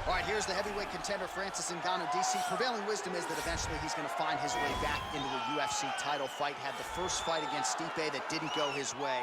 All right, here's the heavyweight contender, Francis Ngannou, DC. Prevailing wisdom is that eventually he's going to find his way back into a UFC title fight. Had the first fight against Stipe that didn't go his way.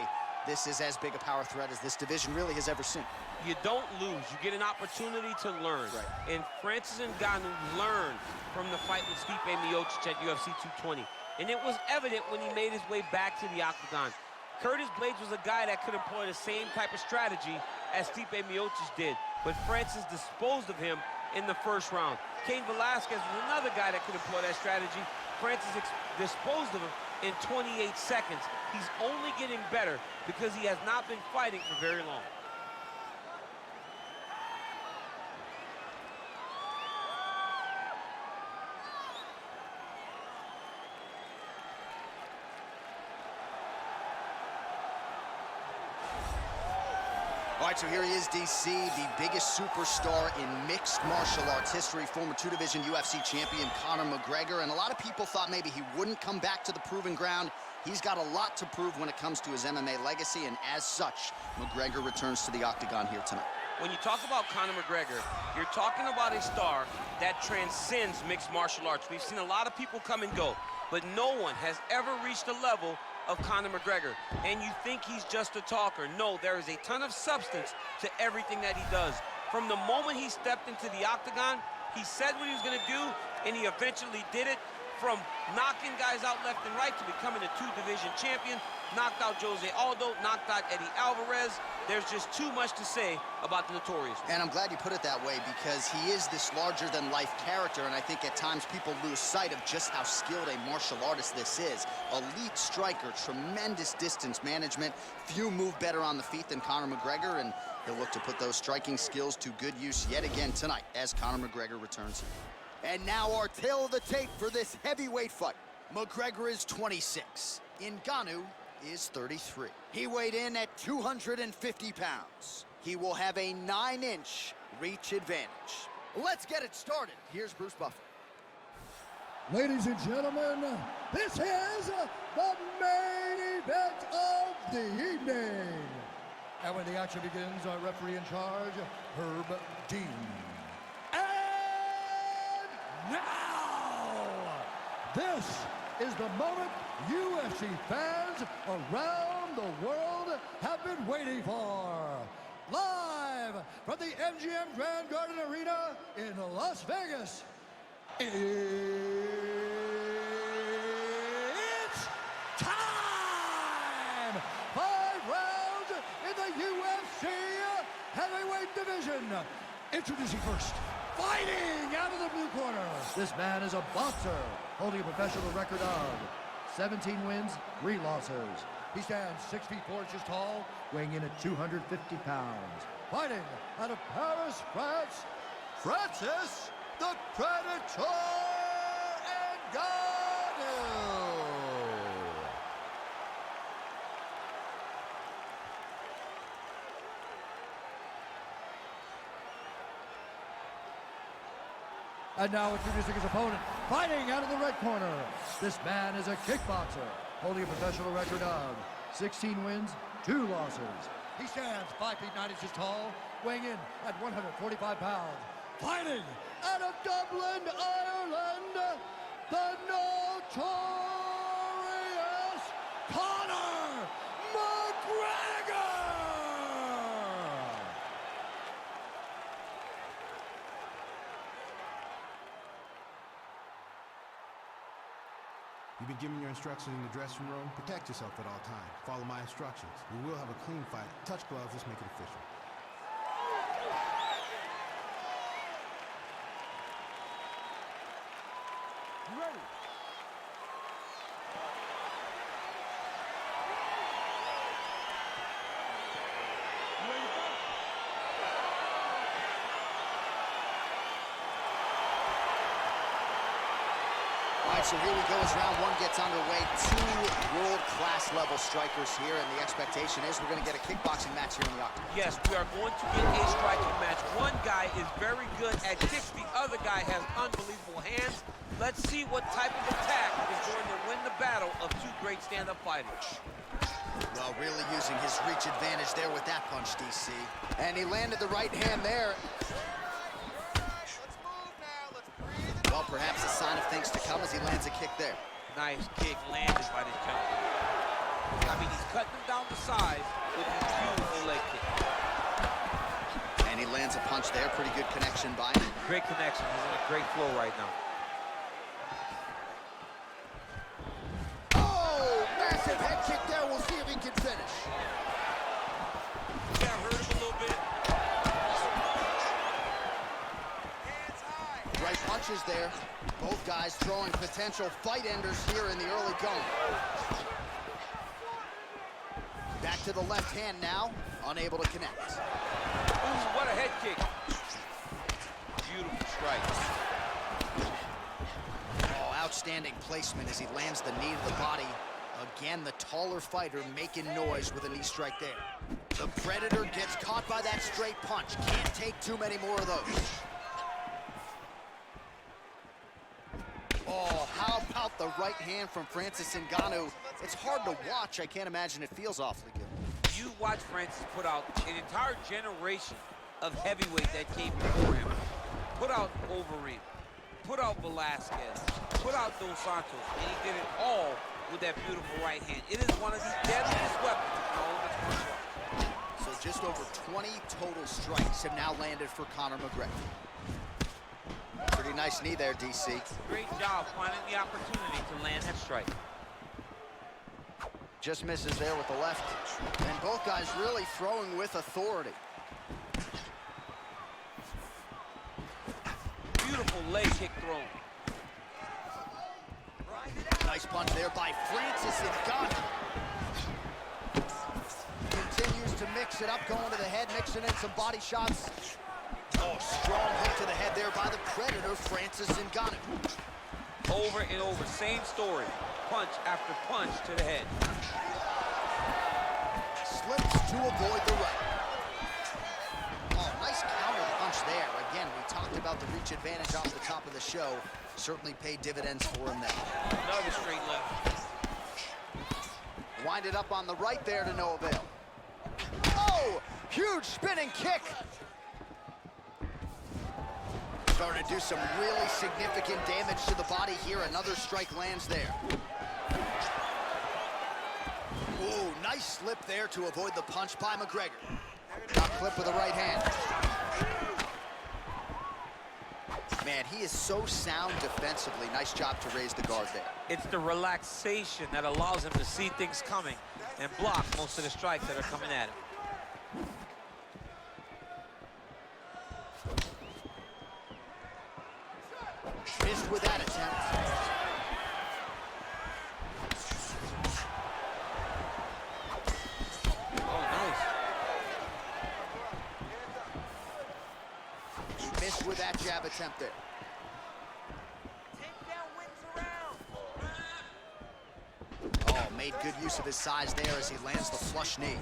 This is as big a power threat as this division really has ever seen. You don't lose. You get an opportunity to learn. Right. And Francis Ngannou learned from the fight with Stipe Miocic at UFC 220. And it was evident when he made his way back to the octagon. Curtis Blaydes was a guy that could employ the same type of strategy as Stipe Miocic did, but Francis disposed of him in the first round. Cain Velasquez was another guy that could employ that strategy. Francis disposed of him in 28 seconds. He's only getting better because he has not been fighting for very long. All right, so here he is, DC, the biggest superstar in mixed martial arts history, former two-division UFC champion Conor McGregor, and a lot of people thought maybe he wouldn't come back to the proving ground. He's got a lot to prove when it comes to his MMA legacy, and as such, McGregor returns to the octagon here tonight. When you talk about Conor McGregor, you're talking about a star that transcends mixed martial arts. We've seen a lot of people come and go, but no one has ever reached the level of Conor McGregor. And you think he's just a talker. No, there is a ton of substance to everything that he does. From the moment he stepped into the octagon, he said what he was going to do, and he eventually did it. From knocking guys out left and right to becoming a two-division champion, knocked out Jose Aldo, knocked out Eddie Alvarez. There's just too much to say about the Notorious. And I'm glad you put it that way, because he is this larger-than-life character, and I think at times people lose sight of just how skilled a martial artist this is. Elite striker, tremendous distance management. Few move better on the feet than Conor McGregor, and he'll look to put those striking skills to good use yet again tonight as Conor McGregor returns here. And now our tail of the tape for this heavyweight fight. McGregor is 26. Ngannou is 33. He weighed in at 250 pounds. He will have a 9-inch reach advantage. Let's get it started. Here's Bruce Buffer. Ladies and gentlemen, this is the main event of the evening. And when the action begins, our referee in charge, Herb Dean. Now, this is the moment UFC fans around the world have been waiting for. Live from the MGM Grand Garden Arena in Las Vegas, it's time! 5 rounds in the UFC heavyweight division. Introducing first, fighting out of the blue corner. This man is a boxer, holding a professional record of 17 wins, 3 losses. He stands 6 feet 4 inches tall, weighing in at 250 pounds. Fighting out of Paris, France, Francis the Predator Ngannou. And now introducing his opponent, fighting out of the red corner. This man is a kickboxer, holding a professional record of 16 wins, 2 losses. He stands 5 feet 9 inches tall, weighing in at 145 pounds. Fighting out of Dublin, Ireland, the Notorious Conor McGregor! You've been given your instructions in the dressing room. Protect yourself at all times. Follow my instructions. We will have a clean fight. Touch gloves, let's make it official. You ready? All right, so here we go as round 1 gets underway. 2 world-class level strikers here, and the expectation is we're going to get a kickboxing match here in the octagon. Yes, we are going to get a striking match. One guy is very good at kicks. The other guy has unbelievable hands. Let's see what type of attack is going to win the battle of 2 great stand-up fighters. Well, really using his reach advantage there with that punch, DC. And he landed the right hand there. things to come as he lands a kick there. Nice kick landed by this gentleman. I mean, he's cutting him down to size with his beautiful leg kick. And he lands a punch there. Pretty good connection by him. Great connection. He's in a great flow right now. Oh, massive head kick there. We'll see if he can finish. Yeah, hurt him a little bit. Right punches there. Both guys throwing potential fight enders here in the early going. Back to the left hand now, unable to connect. Ooh, what a head kick. Beautiful strikes. Oh, outstanding placement as he lands the knee to the body. Again, the taller fighter making noise with a knee strike there. The Predator gets caught by that straight punch. Can't take too many more of those. Oh, how about the right hand from Francis Ngannou? It's hard to watch. I can't imagine it feels awfully good. You watch Francis put out an entire generation of heavyweight that came before him. Put out Overeem, put out Velasquez, put out Dos Santos, and he did it all with that beautiful right hand. It is one of the deadliest weapons in all of its martial arts. So just over 20 total strikes have now landed for Conor McGregor. Pretty nice knee there, DC. Great job finding the opportunity to land that strike. Just misses there with the left. And both guys really throwing with authority. Beautiful leg kick thrown. Nice punch there by Francis Ngannou. Continues to mix it up, going to the head, mixing in some body shots. Oh, strong hook to the head there by the Predator, Francis Ngannou. Over and over, same story. Punch after punch to the head. Slips to avoid the right. Oh, nice counter punch there. Again, we talked about the reach advantage off the top of the show. Certainly paid dividends for him there. Another straight left. Winded up on the right there to no avail. Oh, huge spinning kick. Starting to do some really significant damage to the body here. Another strike lands there. Ooh, nice slip there to avoid the punch by McGregor. Top clip with the right hand. Man, he is so sound defensively. Nice job to raise the guard there. It's the relaxation that allows him to see things coming and block most of the strikes that are coming at him. Missed with that attempt. Oh, nice. Missed with that jab attempt there. Oh, made good use of his size there as he lands the flush knee.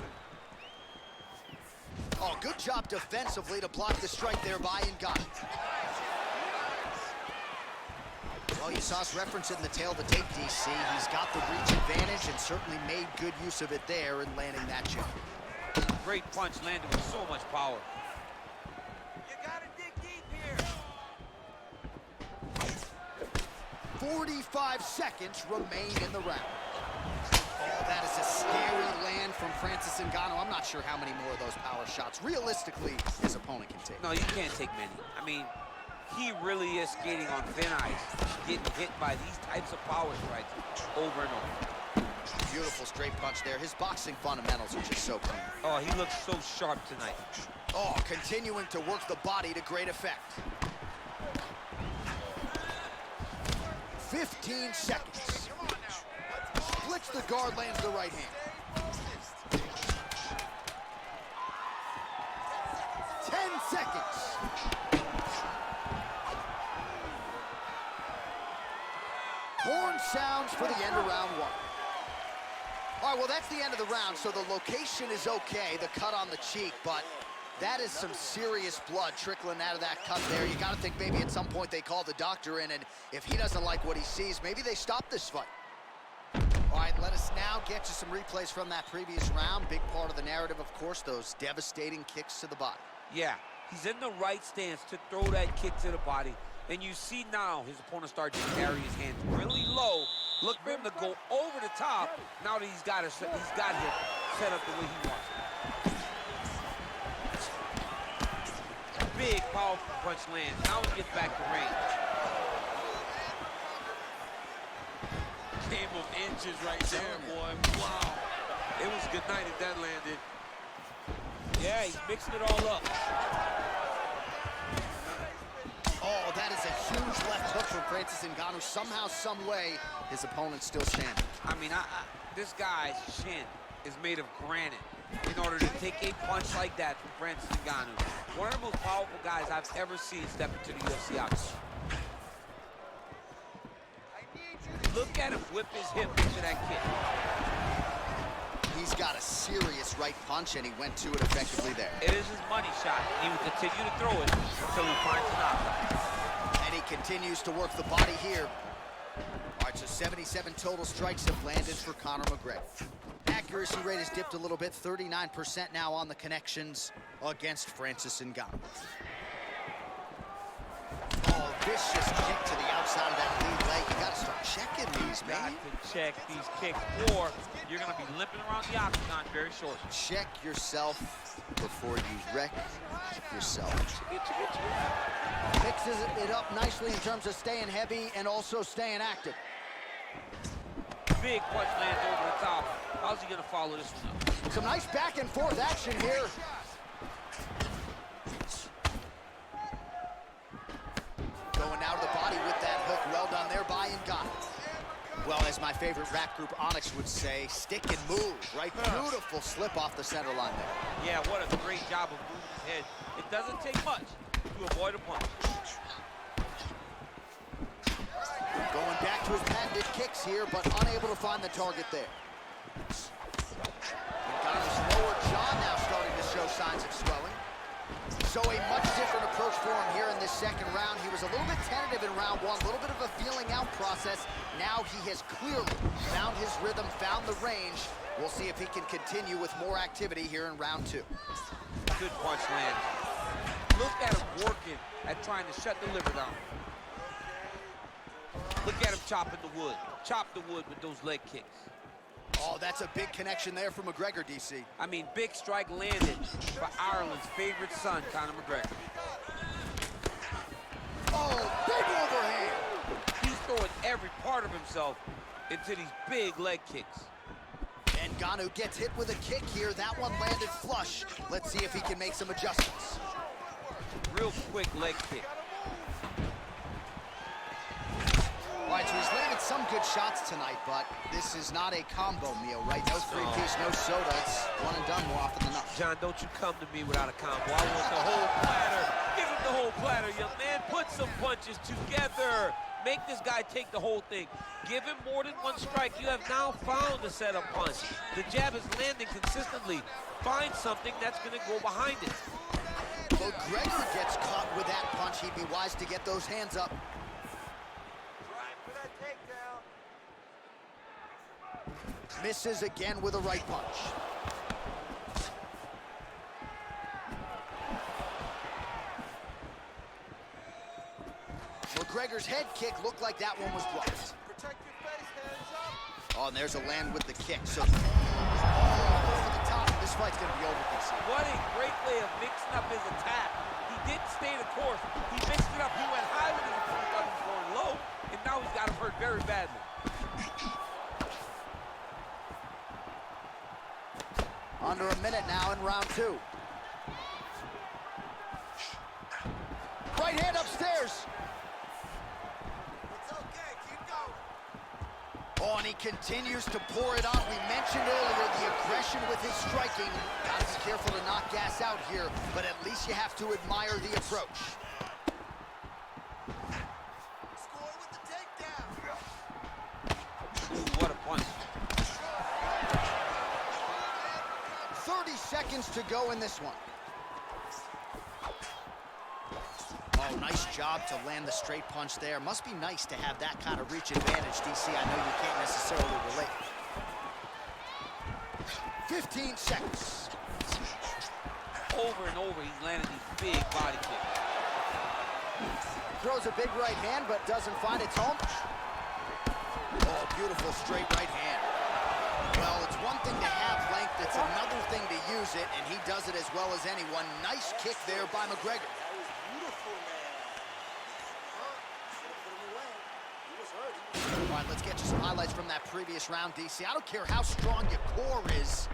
Oh, good job defensively to block the strike there by Ngannou. Well, you saw us reference it in the tail of the tape, DC. He's got the reach advantage and certainly made good use of it there in landing that jab. Great punch landed with so much power. You gotta dig deep here. 45 seconds remain in the round. Oh, that is a scary land from Francis Ngannou. I'm not sure how many more of those power shots realistically his opponent can take. No, you can't take many. I mean, he really is skating on thin ice, getting hit by these types of power strikes over and over. Beautiful straight punch there. His boxing fundamentals are just so clean. Oh, he looks so sharp tonight. Oh, continuing to work the body to great effect. 15 seconds. Splits the guard, lands the right hand. 10 seconds. Horn sounds for the end of round one. All right, well, that's the end of the round, so the location is okay, the cut on the cheek, but that is some serious blood trickling out of that cut there. You got to think maybe at some point they call the doctor in, and if he doesn't like what he sees, maybe they stop this fight. All right, let us now get to some replays from that previous round. Big part of the narrative, of course, those devastating kicks to the body. Yeah, he's in the right stance to throw that kick to the body. And you see now his opponent start to carry his hands really low. Look for him to go over the top. Now that he's got him set up the way he wants it. Big, powerful punch lands. Now he gets back to range. Game of inches right there, boy. Wow. It was good night if that landed. Yeah, he's mixing it all up. Oh, that is a huge left hook from Francis Ngannou. Somehow, some way, his opponent's still standing. I mean, this guy's shin is made of granite in order to take a punch like that from Francis Ngannou. One of the most powerful guys I've ever seen step into the UFC octagon. Look at him whip his hip into that kick. He's got a serious right punch, and he went to it effectively there. It is his money shot. He will continue to throw it until he finds a knockout. And he continues to work the body here. All right, so 77 total strikes have landed for Conor McGregor. Accuracy rate has dipped a little bit, 39% now on the connections against Francis Ngannou. Oh, vicious kick to the outside of that lead leg. You gotta start checking these, man. Got to check these kicks, or you're gonna be limping around the octagon very shortly. Check yourself before you wreck yourself. Mixes it up nicely in terms of staying heavy and also staying active. Big punch lands over the top. How's he gonna follow this one up? Some nice back and forth action here. Going out of the body with that hook. Well done there by Ngannou. Well, as my favorite rap group Onyx would say, stick and move, right? Beautiful slip off the center line there. Yeah, what a great job of moving his head. It doesn't take much to avoid a punch. Going back to his patented kicks here, but unable to find the target there. Ngannou's lower jaw now starting to show signs of swelling. So a much different approach for him here in this second round. He was a little bit tentative in round one, a little bit of a feeling out process. Now he has clearly found his rhythm, found the range. We'll see if he can continue with more activity here in round two. Good punch land. Look at him working at trying to shut the liver down. Look at him chopping the wood. Chop the wood with those leg kicks. Oh, that's a big connection there for McGregor, DC. I mean, big strike landed for Ireland's favorite son, Conor McGregor. Oh, big overhand. He's throwing every part of himself into these big leg kicks. And Ngannou gets hit with a kick here. That one landed flush. Let's see if he can make some adjustments. Real quick leg kick. All right, so he's landed some good shots tonight, but this is not a combo meal, right? No three-piece, no soda. It's one and done more often than not. John, don't you come to me without a combo. I want the whole platter. Give him the whole platter, young man. Put some punches together. Make this guy take the whole thing. Give him more than one strike. You have now found a setup punch. The jab is landing consistently. Find something that's going to go behind it. McGregor gets caught with that punch. He'd be wise to get those hands up. Misses again with a right punch. McGregor's head kick looked like that one was blocked. Protect your face, hands up. Oh, and there's a land with the kick. So, over the top. This fight's going to be over, DC. What a great way of mixing up his attack. He didn't stay the course. He mixed it up. He went high with his opponent, thought he was going low, and now he's got him hurt very badly. Under a minute now in round two. Right hand upstairs. It's okay, keep going. Oh, and he continues to pour it on. We mentioned earlier the aggression with his striking. Gotta be careful to not gas out here, but at least you have to admire the approach. Score with the takedown. Ooh, what a punch. 30 seconds to go in this one. Oh, nice job to land the straight punch there. Must be nice to have that kind of reach advantage, DC. I know you can't necessarily relate. 15 seconds. Over and over, he's landing these big body kicks. throws a big right hand, but doesn't find its home. Oh, beautiful straight right hand. Well, it's one thing to have length, it's another thing to use it, and he does it as well as anyone. Nice kick there by McGregor. That was beautiful, man. Put him away. He was hurt. All right, let's get you some highlights from that previous round, DC. I don't care how strong your core is,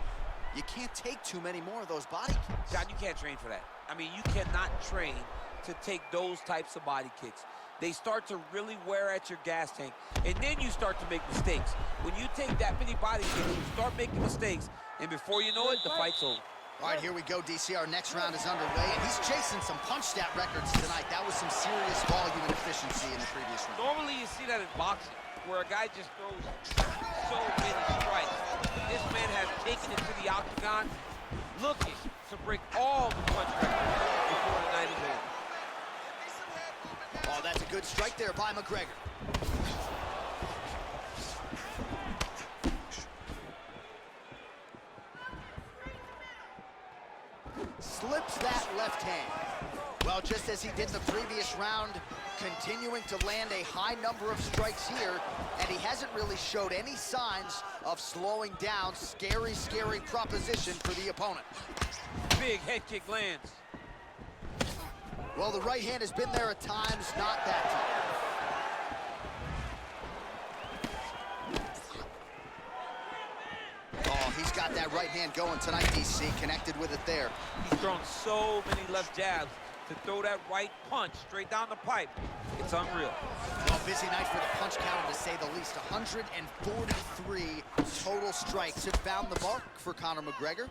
you can't take too many more of those body kicks. John, you can't train for that. I mean, you cannot train to take those types of body kicks. They start to really wear at your gas tank, and then you start to make mistakes. When you take that many body kicks, you start making mistakes, and before you know it, the fight's over. All right, here we go, DC. Our next round is underway, and he's chasing some punch stat records tonight. That was some serious volume and efficiency in the previous round. Normally, you see that in boxing, where a guy just throws so many strikes. This man has taken it to the octagon, looking to break all the punch records before the night is over. Oh, that's a good strike there by McGregor. Slips that left hand. Well, just as he did the previous round, continuing to land a high number of strikes here, and he hasn't really showed any signs of slowing down. Scary, scary proposition for the opponent. Big head kick lands. Well, the right hand has been there at times, not that time. Oh, he's got that right hand going tonight, DC. Connected with it there. He's thrown so many left jabs to throw that right punch straight down the pipe. It's unreal. Well, busy night for the punch counter, to say the least. 143 total strikes have found the mark for Conor McGregor.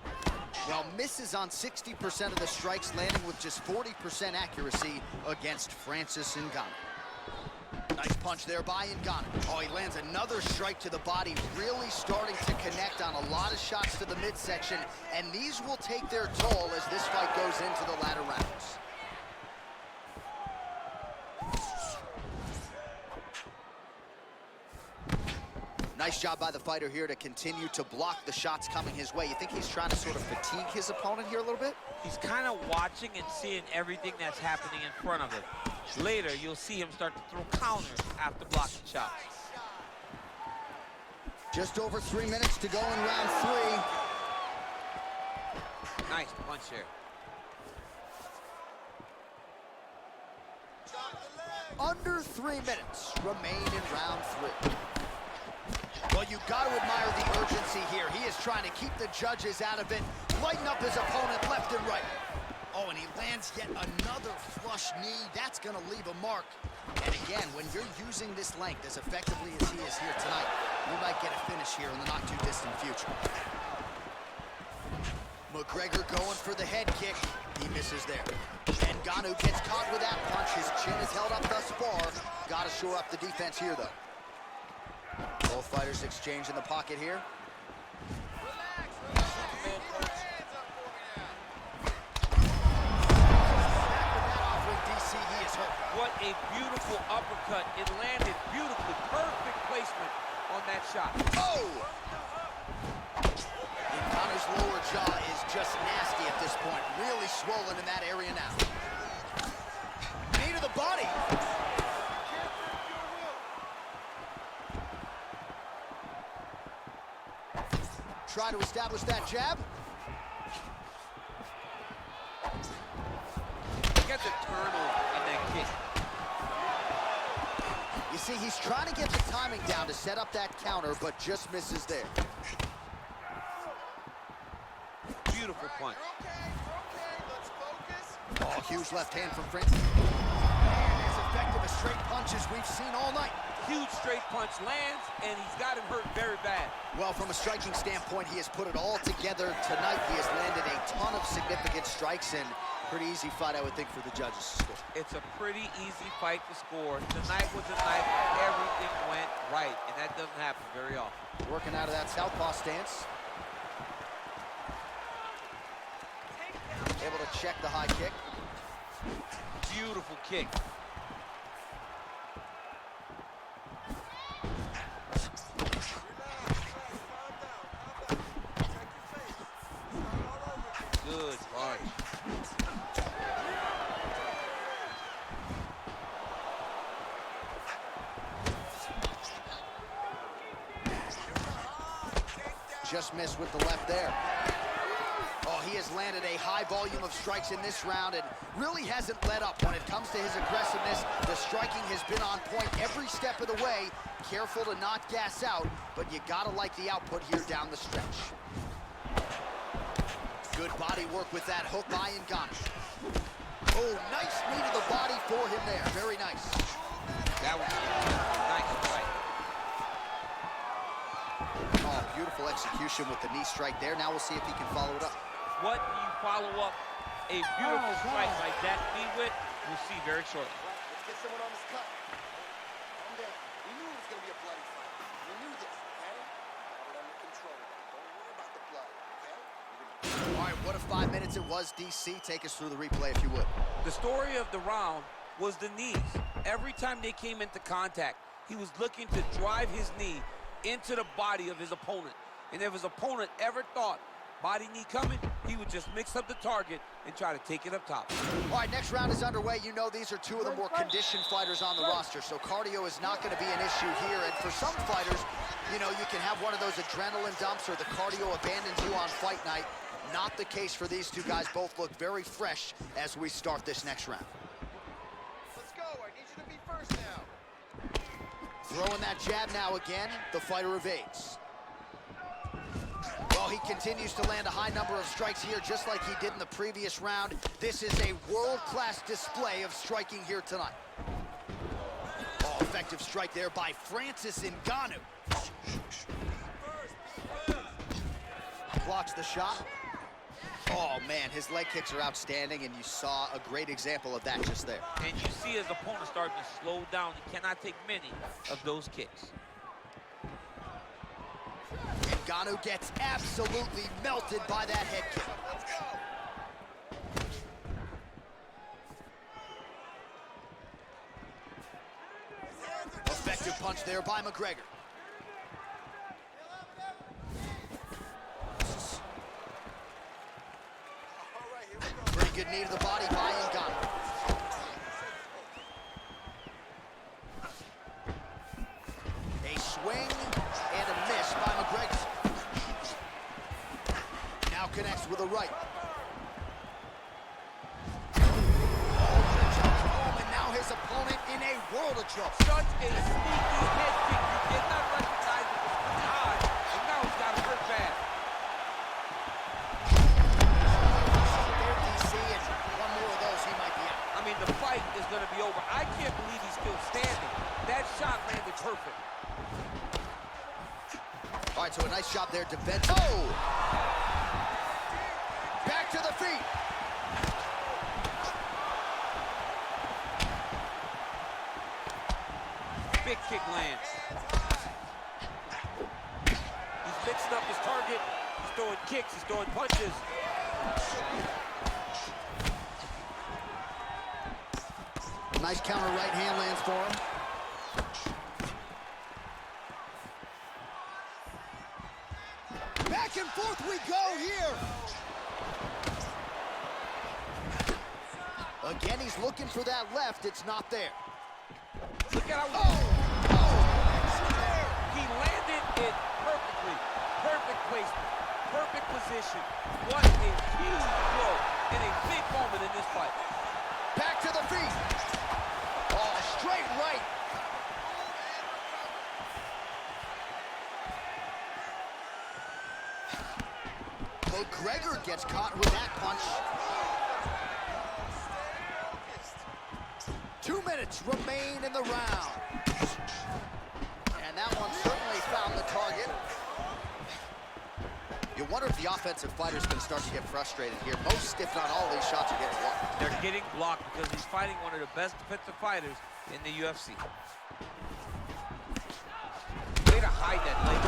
Well, misses on 60% of the strikes, landing with just 40% accuracy against Francis Ngannou. Nice punch there by Ngannou. Oh, he lands another strike to the body, really starting to connect on a lot of shots to the midsection, and these will take their toll as this fight goes into the latter rounds. Nice job by the fighter here to continue to block the shots coming his way. You think he's trying to sort of fatigue his opponent here a little bit? He's kind of watching and seeing everything that's happening in front of him. Later, you'll see him start to throw counters after blocking shots. Just over 3 minutes to go in round 3. Nice punch here. Under 3 minutes remain in round 3. Well, you got to admire the urgency here. He is trying to keep the judges out of it, lighten up his opponent left and right. Oh, and he lands yet another flush knee. That's going to leave a mark. And again, when you're using this length as effectively as he is here tonight, you might get a finish here in the not-too-distant future. McGregor going for the head kick. He misses there. And Ngannou gets caught with that punch. His chin is held up thus far. Got to shore up the defense here, though. Both fighters exchange in the pocket here. What a beautiful uppercut. It landed beautifully. Perfect placement on that shot. Oh! Ngannou's lower jaw is just nasty at this point. Really swollen in that area now. Knee to the body. Try to establish that jab. Get the turnover in that kick. You see, he's trying to get the timing down to set up that counter, but just misses there. Beautiful punch. Let's focus. Oh, huge left hand from Francis. As effective a straight punch as we've seen all night. Huge straight punch lands, and he's got him hurt very bad. Well, from a striking standpoint, he has put it all together tonight. He has landed a ton of significant strikes, and pretty easy fight, I would think, for the judges to score. It's a pretty easy fight to score. Tonight was a night where everything went right, and that doesn't happen very often. Working out of that southpaw stance. Able to check the high kick. Beautiful kick. Good punch. Just missed with the left there. Oh, he has landed a high volume of strikes in this round and really hasn't let up when it comes to his aggressiveness. The striking has been on point every step of the way. Careful to not gas out, but you gotta like the output here down the stretch. Good body work with that hook by Ngannou. Oh, nice knee to the body for him there. Very nice. That was nice strike. Oh, beautiful execution with the knee strike there. Now we'll see if he can follow it up. What do you follow up a beautiful strike like that knee with? We'll see very shortly. Let's get someone on this cut. Calm down. We knew it was going to be a bloody fight. We knew this, okay? Got it under control. Don't worry about the blood, okay? All right, what a 5 minutes it was, DC. Take us through the replay if you would. The story of the round was the knees. Every time they came into contact, he was looking to drive his knee into the body of his opponent. And if his opponent ever thought body knee coming, he would just mix up the target and try to take it up top. All right, next round is underway. You know these are two of the more conditioned fighters on the roster, so cardio is not going to be an issue here. And for some fighters, you know, you can have one of those adrenaline dumps or the cardio abandons you on fight night. Not the case for these two guys. Both look very fresh as we start this next round. Let's go. I need you to be first now. Throwing that jab now again. The fighter evades. Well, he continues to land a high number of strikes here, just like he did in the previous round. This is a world-class display of striking here tonight. Oh, effective strike there by Francis Ngannou. Blocks the shot. Oh, man, his leg kicks are outstanding, and you saw a great example of that just there. And you see his opponent starting to slow down. He cannot take many of those kicks. Ngannou gets absolutely melted by that head kick. Let's go. Effective punch there by McGregor. All right, here we go. Pretty good knee to the body by Ngannou. A swing and a miss by McGregor. Now connects with a right. And now his opponent in a world of trouble. Such a sneaky head kick. You did not recognize it was pretty high, and now he's got it hurt bad. There, DC, and one more of those, he might be out. I mean, the fight is going to be over. I can't believe he's still standing. That shot landed perfect. All right, so a nice job there, defense. Oh! Back to the feet. Big kick lands. He's mixing up his target. He's throwing kicks. He's throwing punches. Nice counter right hand lands for him. Back and forth we go here. Again, he's looking for that left. It's not there. Look at how he landed it perfectly. Perfect placement. Perfect position. What a huge blow in a big moment in this fight. Back to the feet. Oh, straight right. McGregor gets caught with that punch. 2 minutes remain in the round. And that one certainly found the target. You wonder if the offensive fighters can start to get frustrated here. Most, if not all, of these shots are getting blocked. They're getting blocked because he's fighting one of the best defensive fighters in the UFC. Way to hide that leg.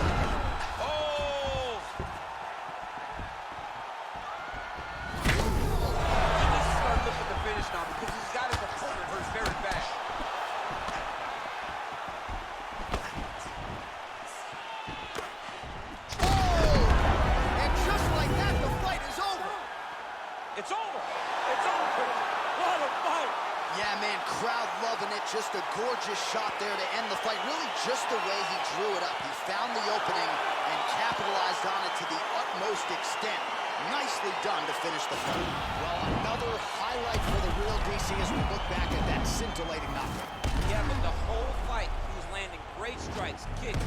Oh! He needs to start looking to finish now because he's got his opponent hurt very bad. It's over. It's over. What a fight. Yeah, man, crowd loving it. Just a gorgeous shot there to end the fight. Really just the way he drew it up. He found the opening and capitalized on it extent. Nicely done to finish the fight. Well, another highlight for the real DC as we look back at that scintillating knockout. Yeah, but the whole fight, he was landing great strikes, kicks,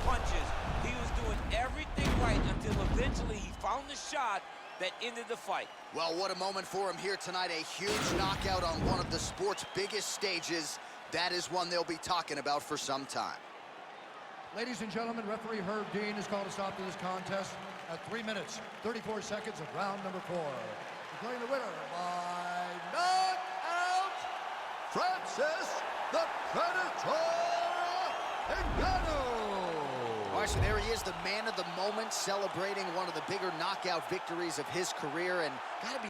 punches. He was doing everything right until eventually he found the shot that ended the fight. Well, what a moment for him here tonight. A huge knockout on one of the sport's biggest stages. That is one they'll be talking about for some time. Ladies and gentlemen, referee Herb Dean has called a stop to this contest at 3 minutes, 34 seconds of round number 4. Declaring the winner by knockout, Francis the Predator Ngannou. All right, so there he is, the man of the moment, celebrating one of the bigger knockout victories of his career, and gotta be